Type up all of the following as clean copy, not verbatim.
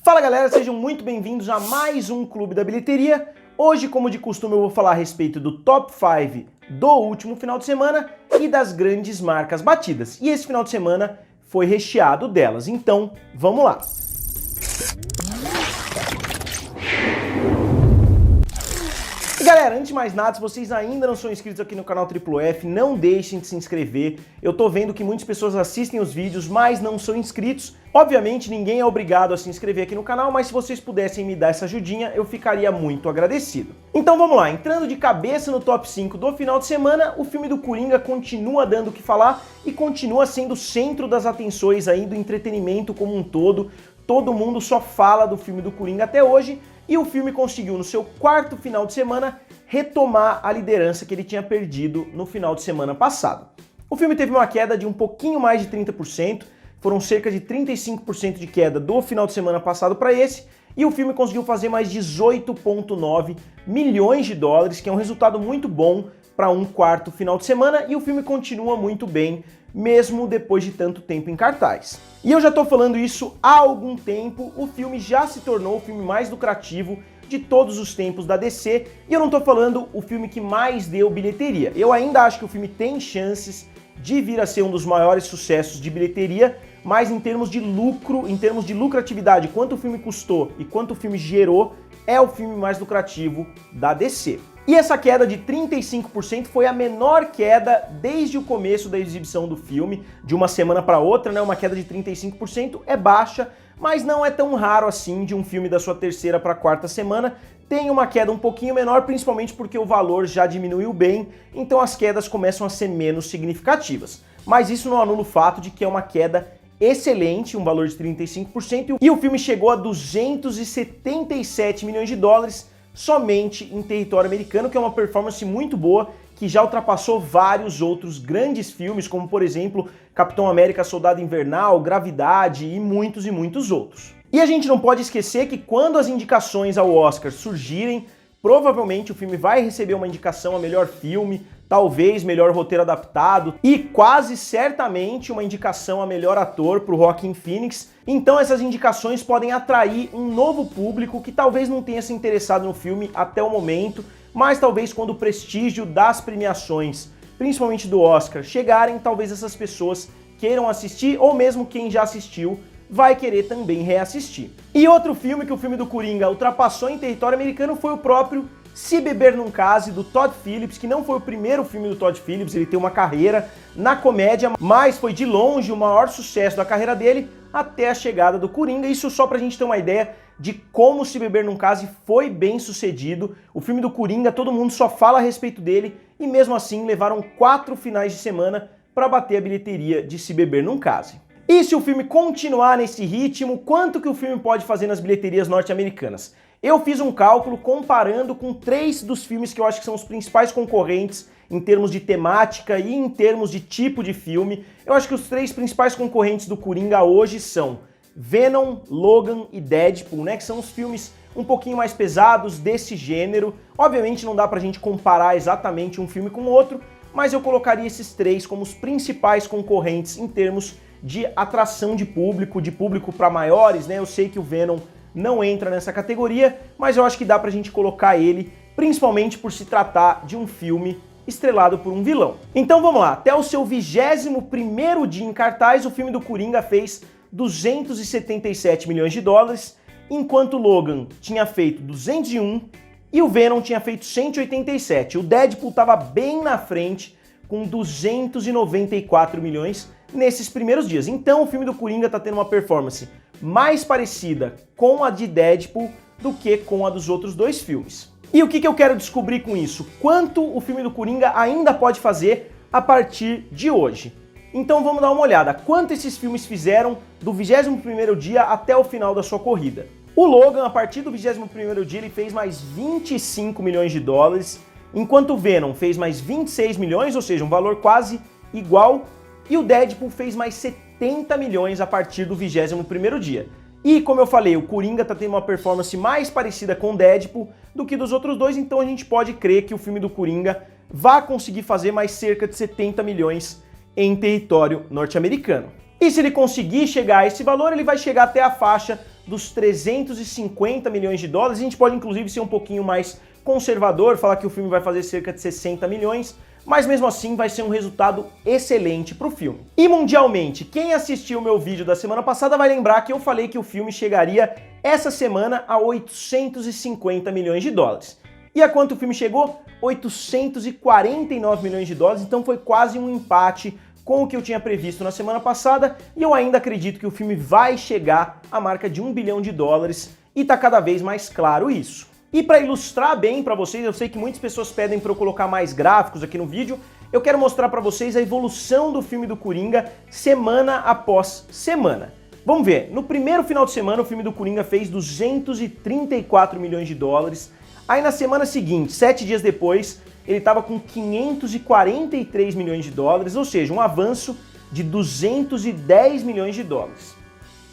Fala galera, sejam muito bem-vindos a mais um Clube da Bilheteria. Hoje, como de costume, eu vou falar a respeito do Top 5 do último final de semana e das grandes marcas batidas. E esse final de semana foi recheado delas, então vamos lá! E galera, antes de mais nada, se vocês ainda não são inscritos aqui no canal Triplo F, não deixem de se inscrever. Eu tô vendo que muitas pessoas assistem os vídeos, mas não são inscritos. Obviamente, ninguém é obrigado a se inscrever aqui no canal, mas se vocês pudessem me dar essa ajudinha, eu ficaria muito agradecido. Então vamos lá, entrando de cabeça no top 5 do final de semana, o filme do Coringa continua dando o que falar e continua sendo o centro das atenções aí do entretenimento como um todo. Todo mundo só fala do filme do Coringa até hoje, e o filme conseguiu, no seu quarto final de semana, retomar a liderança que ele tinha perdido no final de semana passado. O filme teve uma queda de um pouquinho mais de 30%, foram cerca de 35% de queda do final de semana passado para esse, e o filme conseguiu fazer mais 18,9 milhões de dólares, que é um resultado muito bom para um quarto final de semana, e o filme continua muito bem, mesmo depois de tanto tempo em cartaz. E eu já tô falando isso há algum tempo, o filme já se tornou o filme mais lucrativo de todos os tempos da DC, e eu não tô falando o filme que mais deu bilheteria. Eu ainda acho que o filme tem chances de vir a ser um dos maiores sucessos de bilheteria, mas em termos de lucro, em termos de lucratividade, quanto o filme custou e quanto o filme gerou, é o filme mais lucrativo da DC. E essa queda de 35% foi a menor queda desde o começo da exibição do filme, de uma semana para outra, né? Uma queda de 35% é baixa, mas não é tão raro assim de um filme da sua terceira para quarta semana tem uma queda um pouquinho menor, principalmente porque o valor já diminuiu bem, então as quedas começam a ser menos significativas. Mas isso não anula o fato de que é uma queda excelente, um valor de 35%, e o filme chegou a 277 milhões de dólares, somente em território americano, que é uma performance muito boa, que já ultrapassou vários outros grandes filmes, como por exemplo Capitão América Soldado Invernal, Gravidade e muitos outros. E a gente não pode esquecer que quando as indicações ao Oscar surgirem, provavelmente o filme vai receber uma indicação a melhor filme, talvez melhor roteiro adaptado e quase certamente uma indicação a melhor ator para o Joaquin Phoenix. Então essas indicações podem atrair um novo público que talvez não tenha se interessado no filme até o momento, mas talvez quando o prestígio das premiações, principalmente do Oscar, chegarem, talvez essas pessoas queiram assistir, ou mesmo quem já assistiu vai querer também reassistir. E outro filme que o filme do Coringa ultrapassou em território americano foi o próprio Se Beber Não Case, do Todd Phillips, que não foi o primeiro filme do Todd Phillips, ele tem uma carreira na comédia, mas foi de longe o maior sucesso da carreira dele até a chegada do Coringa. Isso só pra gente ter uma ideia de como Se Beber Não Case foi bem sucedido. O filme do Coringa, todo mundo só fala a respeito dele, e mesmo assim levaram 4 finais de semana para bater a bilheteria de Se Beber Não Case. E se o filme continuar nesse ritmo, quanto que o filme pode fazer nas bilheterias norte-americanas? Eu fiz um cálculo comparando com 3 dos filmes que eu acho que são os principais concorrentes em termos de temática e em termos de tipo de filme. Eu acho que os 3 principais concorrentes do Coringa hoje são Venom, Logan e Deadpool, né? Que são os filmes um pouquinho mais pesados desse gênero. Obviamente não dá pra gente comparar exatamente um filme com o outro, mas eu colocaria esses 3 como os principais concorrentes em termos de atração de público para maiores, né? Eu sei que o Venom não entra nessa categoria, mas eu acho que dá pra gente colocar ele, principalmente por se tratar de um filme estrelado por um vilão. Então vamos lá, até o seu 21º dia em cartaz, o filme do Coringa fez 277 milhões de dólares, enquanto o Logan tinha feito 201 e o Venom tinha feito 187. O Deadpool estava bem na frente, com 294 milhões nesses primeiros dias. Então o filme do Coringa está tendo uma performance mais parecida com a de Deadpool do que com a dos outros 2 filmes. E o que eu quero descobrir com isso? Quanto o filme do Coringa ainda pode fazer a partir de hoje? Então vamos dar uma olhada. Quanto esses filmes fizeram do 21º dia até o final da sua corrida? O Logan, a partir do 21º dia, ele fez mais 25 milhões de dólares, enquanto o Venom fez mais 26 milhões, ou seja, um valor quase igual, e o Deadpool fez mais 70 milhões a partir do 21º dia. E, como eu falei, o Coringa tá tendo uma performance mais parecida com o Deadpool do que dos outros 2, então a gente pode crer que o filme do Coringa vai conseguir fazer mais cerca de 70 milhões em território norte-americano. E se ele conseguir chegar a esse valor, ele vai chegar até a faixa dos 350 milhões de dólares. A gente pode inclusive ser um pouquinho mais conservador, falar que o filme vai fazer cerca de 60 milhões, mas mesmo assim vai ser um resultado excelente para o filme. E mundialmente, quem assistiu o meu vídeo da semana passada vai lembrar que eu falei que o filme chegaria essa semana a 850 milhões de dólares. E a quanto o filme chegou? 849 milhões de dólares, então foi quase um empate com o que eu tinha previsto na semana passada, e eu ainda acredito que o filme vai chegar à marca de 1 bilhão de dólares, e tá cada vez mais claro isso. E para ilustrar bem para vocês, eu sei que muitas pessoas pedem para eu colocar mais gráficos aqui no vídeo, eu quero mostrar para vocês a evolução do filme do Coringa semana após semana. Vamos ver, no primeiro final de semana o filme do Coringa fez 234 milhões de dólares, aí na semana seguinte, 7 dias depois, ele estava com 543 milhões de dólares, ou seja, um avanço de 210 milhões de dólares.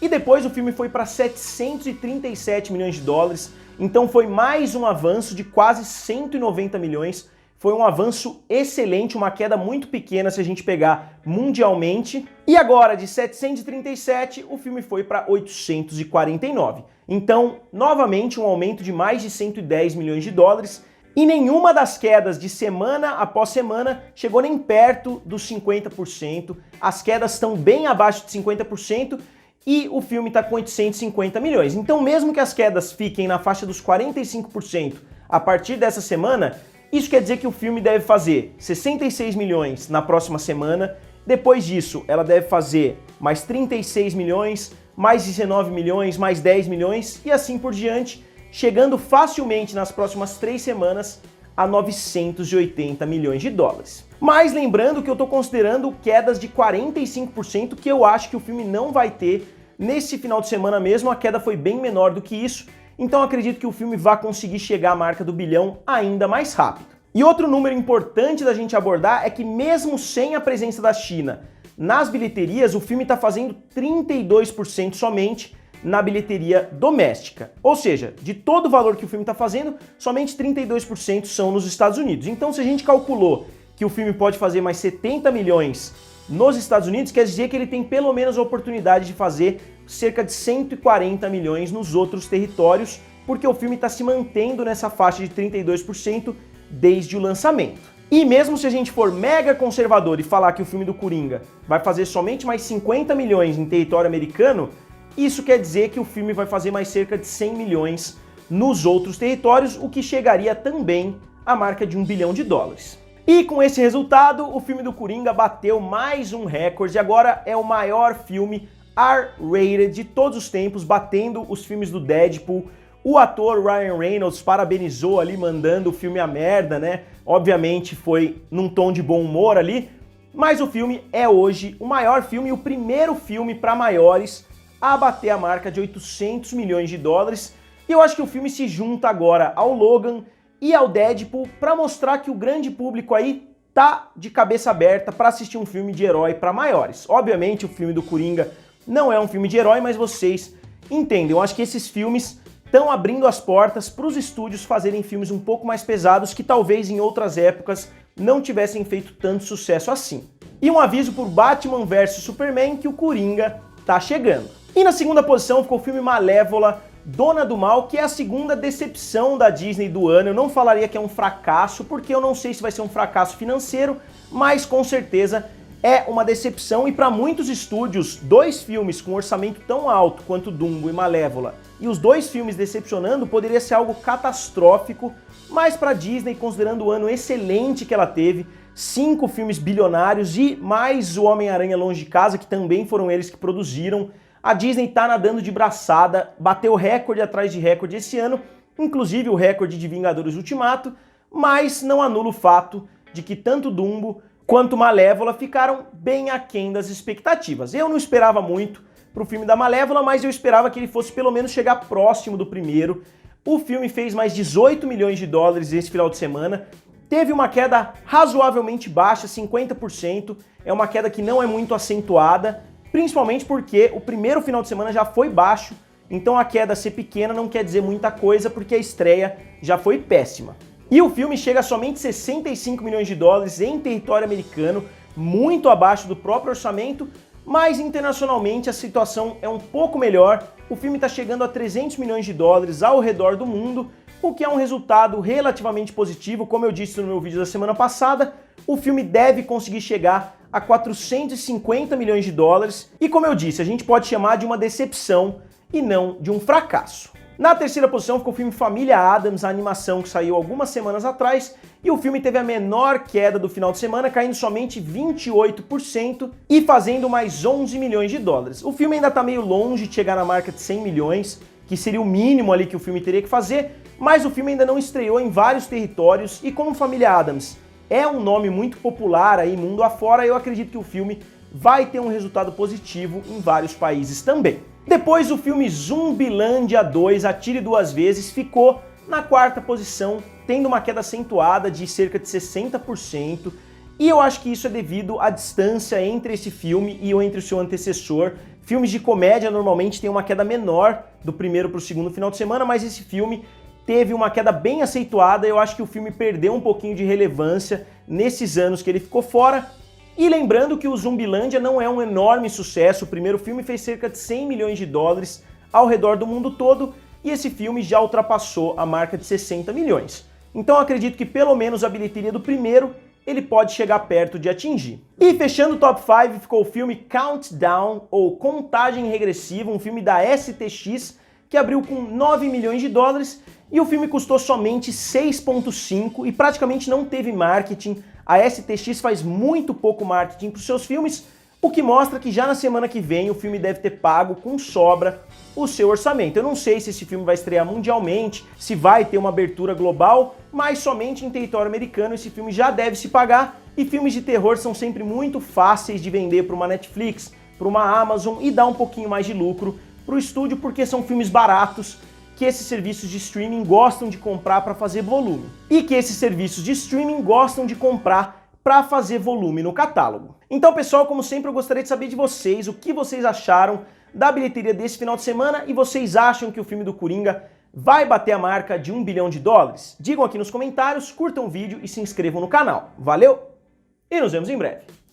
E depois o filme foi para 737 milhões de dólares, então foi mais um avanço de quase 190 milhões. Foi um avanço excelente, uma queda muito pequena se a gente pegar mundialmente. E agora, de 737, o filme foi para 849. Então, novamente, um aumento de mais de 110 milhões de dólares. E nenhuma das quedas de semana após semana chegou nem perto dos 50%. As quedas estão bem abaixo de 50%. E o filme está com 850 milhões. Então, mesmo que as quedas fiquem na faixa dos 45% a partir dessa semana, isso quer dizer que o filme deve fazer 66 milhões na próxima semana, depois disso ela deve fazer mais 36 milhões, mais 19 milhões, mais 10 milhões e assim por diante, chegando facilmente nas próximas 3 semanas a 980 milhões de dólares. Mas lembrando que eu estou considerando quedas de 45% que eu acho que o filme não vai ter nesse final de semana mesmo, a queda foi bem menor do que isso, então acredito que o filme vai conseguir chegar à marca do bilhão ainda mais rápido. E outro número importante da gente abordar é que mesmo sem a presença da China nas bilheterias, o filme está fazendo 32% somente na bilheteria doméstica. Ou seja, de todo o valor que o filme está fazendo, somente 32% são nos Estados Unidos. Então se a gente calculou que o filme pode fazer mais 70 milhões nos Estados Unidos, quer dizer que ele tem pelo menos a oportunidade de fazer cerca de 140 milhões nos outros territórios, porque o filme está se mantendo nessa faixa de 32% desde o lançamento. E mesmo se a gente for mega conservador e falar que o filme do Coringa vai fazer somente mais 50 milhões em território americano, isso quer dizer que o filme vai fazer mais cerca de 100 milhões nos outros territórios, o que chegaria também à marca de 1 bilhão de dólares. E com esse resultado, o filme do Coringa bateu mais um recorde e agora é o maior filme R-rated de todos os tempos, batendo os filmes do Deadpool. O ator Ryan Reynolds parabenizou ali, mandando o filme a merda, né? Obviamente foi num tom de bom humor ali, mas o filme é hoje o maior filme e o primeiro filme para maiores a bater a marca de 800 milhões de dólares. E eu acho que o filme se junta agora ao Logan e ao Deadpool para mostrar que o grande público aí tá de cabeça aberta para assistir um filme de herói para maiores. Obviamente o filme do Coringa não é um filme de herói, mas vocês entendem. Eu acho que esses filmes estão abrindo as portas para os estúdios fazerem filmes um pouco mais pesados que talvez em outras épocas não tivessem feito tanto sucesso assim. E um aviso por Batman vs Superman que o Coringa tá chegando. E na segunda posição ficou o filme Malévola, Dona do Mal, que é a segunda decepção da Disney do ano. Eu não falaria que é um fracasso, porque eu não sei se vai ser um fracasso financeiro, mas com certeza é uma decepção. E para muitos estúdios, 2 filmes com orçamento tão alto quanto Dumbo e Malévola, e os 2 filmes decepcionando, poderia ser algo catastrófico, mas para Disney, considerando o ano excelente que ela teve, 5 filmes bilionários e mais o Homem-Aranha Longe de Casa, que também foram eles que produziram, a Disney tá nadando de braçada, bateu recorde atrás de recorde esse ano, inclusive o recorde de Vingadores Ultimato, mas não anula o fato de que tanto Dumbo quanto Malévola ficaram bem aquém das expectativas. Eu não esperava muito pro filme da Malévola, mas eu esperava que ele fosse pelo menos chegar próximo do primeiro. O filme fez mais 18 milhões de dólares esse final de semana, teve uma queda razoavelmente baixa, 50%, é uma queda que não é muito acentuada, principalmente porque o primeiro final de semana já foi baixo, então a queda ser pequena não quer dizer muita coisa porque a estreia já foi péssima. E o filme chega a somente 65 milhões de dólares em território americano, muito abaixo do próprio orçamento, mas internacionalmente a situação é um pouco melhor. O filme está chegando a 300 milhões de dólares ao redor do mundo, o que é um resultado relativamente positivo. Como eu disse no meu vídeo da semana passada, o filme deve conseguir chegar a 450 milhões de dólares, e como eu disse, a gente pode chamar de uma decepção e não de um fracasso. Na terceira posição ficou o filme Família Addams, a animação que saiu algumas semanas atrás, e o filme teve a menor queda do final de semana, caindo somente 28% e fazendo mais 11 milhões de dólares. O filme ainda está meio longe de chegar na marca de 100 milhões, que seria o mínimo ali que o filme teria que fazer, mas o filme ainda não estreou em vários territórios, e como Família Addams é um nome muito popular aí mundo afora, eu acredito que o filme vai ter um resultado positivo em vários países também. Depois, o filme Zumbilândia 2, Atire Duas Vezes, ficou na quarta posição, tendo uma queda acentuada de cerca de 60%, e eu acho que isso é devido à distância entre esse filme e entre o seu antecessor. Filmes de comédia normalmente têm uma queda menor do primeiro para o segundo final de semana, mas esse filme teve uma queda bem acentuada. Eu acho que o filme perdeu um pouquinho de relevância nesses anos que ele ficou fora. E lembrando que o Zumbilândia não é um enorme sucesso, o primeiro filme fez cerca de 100 milhões de dólares ao redor do mundo todo, e esse filme já ultrapassou a marca de 60 milhões. Então eu acredito que pelo menos a bilheteria do primeiro ele pode chegar perto de atingir. E fechando o top 5 ficou o filme Countdown, ou Contagem Regressiva, um filme da STX, que abriu com 9 milhões de dólares, e o filme custou somente 6,5 e praticamente não teve marketing. A STX faz muito pouco marketing para os seus filmes, o que mostra que já na semana que vem o filme deve ter pago com sobra o seu orçamento. Eu não sei se esse filme vai estrear mundialmente, se vai ter uma abertura global, mas somente em território americano esse filme já deve se pagar, e filmes de terror são sempre muito fáceis de vender para uma Netflix, para uma Amazon, e dar um pouquinho mais de lucro para o estúdio, porque são filmes baratos que esses serviços de streaming gostam de comprar para fazer volume, e que esses serviços de streaming gostam de comprar para fazer volume no catálogo. Então, pessoal, como sempre, eu gostaria de saber de vocês o que vocês acharam da bilheteria desse final de semana, e vocês acham que o filme do Coringa vai bater a marca de 1 bilhão de dólares? Digam aqui nos comentários, curtam o vídeo e se inscrevam no canal. Valeu e nos vemos em breve!